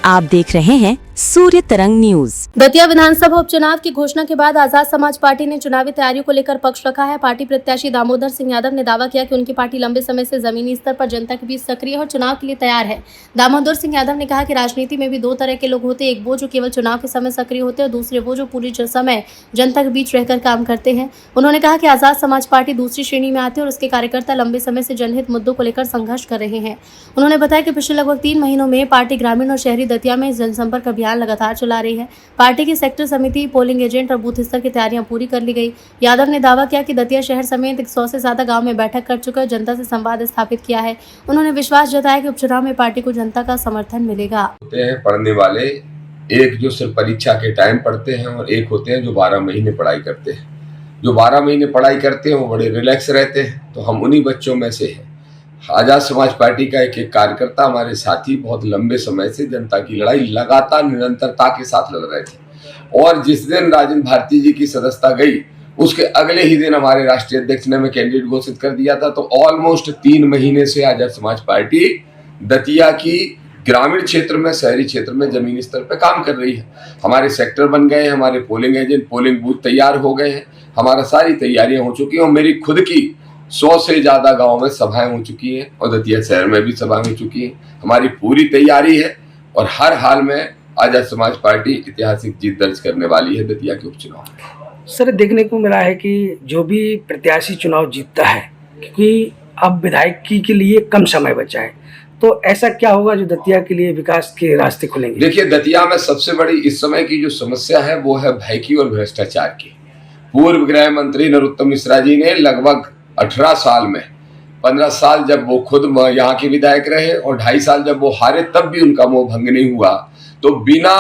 आप देख रहे हैं सूर्य तरंग न्यूज। दतिया विधानसभा उपचुनाव की घोषणा के बाद आजाद समाज पार्टी ने चुनावी तैयारियों को लेकर पक्ष रखा है। पार्टी प्रत्याशी दामोदर सिंह यादव ने दावा किया कि उनकी पार्टी लंबे समय से जमीनी स्तर पर जनता के बीच सक्रिय और चुनाव के लिए तैयार है। दामोदर सिंह यादव ने कहा कि राजनीति में भी दो तरह के लोग होते हैं, एक वो जो केवल चुनाव के समय सक्रिय होते हैं और दूसरे वो जो पूरी समय जनता के बीच रहकर काम करते हैं। उन्होंने कहा कि आजाद समाज पार्टी दूसरी श्रेणी में आती है और उसके कार्यकर्ता लंबे समय से जनहित मुद्दों को लेकर संघर्ष कर रहे हैं। उन्होंने बताया कि पिछले लगभग 3 महीनों में पार्टी ग्रामीण और शहरी दतिया में जनसंपर्क अभियान लगातार चला रही है। पार्टी की सेक्टर समिति, पोलिंग एजेंट और बूथ स्तर की तैयारियां पूरी कर ली गई। यादव ने दावा किया कि दतिया शहर समेत 100 से ज्यादा गांव में बैठक कर चुका है, जनता से संवाद स्थापित किया है। उन्होंने विश्वास जताया कि उपचुनाव में पार्टी को जनता का समर्थन मिलेगा। होते हैं पढ़ने वाले, एक जो सिर्फ परीक्षा के टाइम पढ़ते हैं और एक होते हैं जो 12 महीने पढ़ाई करते हैं। जो 12 महीने पढ़ाई करते हैं वो बड़े रिलैक्स रहते हैं, तो हम उन्हीं बच्चों में से हैं। आजाद समाज पार्टी का एक कार्यकर्ता, हमारे साथी, बहुत लंबे समय से जनता की लड़ाई लगातार निरंतरता के साथ लड़ रहे थे। और जिस दिन राजेंद्र भारती जी की सदस्यता गई, उसके अगले ही दिन हमारे राष्ट्रीय अध्यक्ष ने हमें कैंडिडेट घोषित कर दिया था। तो ऑलमोस्ट 3 महीने से आजाद समाज पार्टी दतिया की ग्रामीण क्षेत्र में, शहरी क्षेत्र में जमीनी स्तर पर काम कर रही है। हमारे सेक्टर बन गए हैं, हमारे पोलिंग एजेंट, पोलिंग बूथ तैयार हो गए हैं, हमारा सारी तैयारियां हो चुकी हैं और मेरी खुद की 100 से ज्यादा गांव में सभाएं हो चुकी हैं और दतिया शहर में भी सभाएं हो चुकी हैं। हमारी पूरी तैयारी है और हर हाल में आजाद समाज पार्टी ऐतिहासिक जीत दर्ज करने वाली है दतिया के उपचुनाव में। सर, देखने को मिला है कि जो भी प्रत्याशी चुनाव जीतता है, क्योंकि अब विधायकी के लिए कम समय बचा है, तो ऐसा क्या होगा जो दतिया के लिए विकास के रास्ते खुलेंगे? देखिए, दतिया में सबसे बड़ी इस समय की जो समस्या है वो है भय की और भ्रष्टाचार की। पूर्व गृह मंत्री नरोत्तम मिश्रा जी ने लगभग 18 साल में 15 साल जब वो खुद यहाँ के विधायक रहे और 2.5 साल जब वो हारे, तब भी उनका मोह भंग नहीं हुआ। तो बिना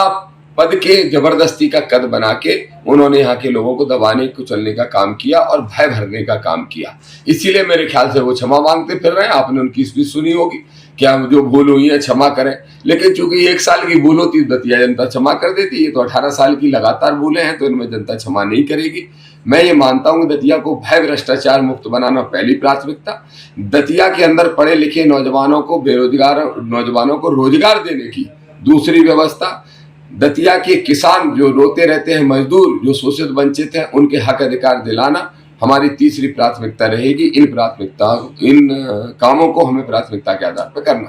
पद के जबरदस्ती का कद बना के उन्होंने यहाँ के लोगों को दबाने कुचलने का काम किया और भय भरने का काम किया। इसीलिए मेरे ख्याल से वो क्षमा मांगते फिर रहे हैं। आपने उनकी स्पीच सुनी होगी, क्या जो भूल हुई है क्षमा करें। लेकिन चूंकि 1 साल की भूल होती दतिया जनता क्षमा कर देती है, तो 18 साल की लगातार भूलें हैं, तो इनमें जनता क्षमा नहीं करेगी। मैं ये मानता हूं कि दतिया को भय भ्रष्टाचार मुक्त बनाना पहली प्राथमिकता। दतिया के अंदर पढ़े लिखे नौजवानों को, बेरोजगार नौजवानों को रोजगार देने की दूसरी व्यवस्था। दतिया के किसान जो रोते रहते हैं, मजदूर जो शोषित वंचित हैं, उनके हक अधिकार दिलाना हमारी तीसरी प्राथमिकता रहेगी। इन कामों को हमें प्राथमिकता के आधार पर करना।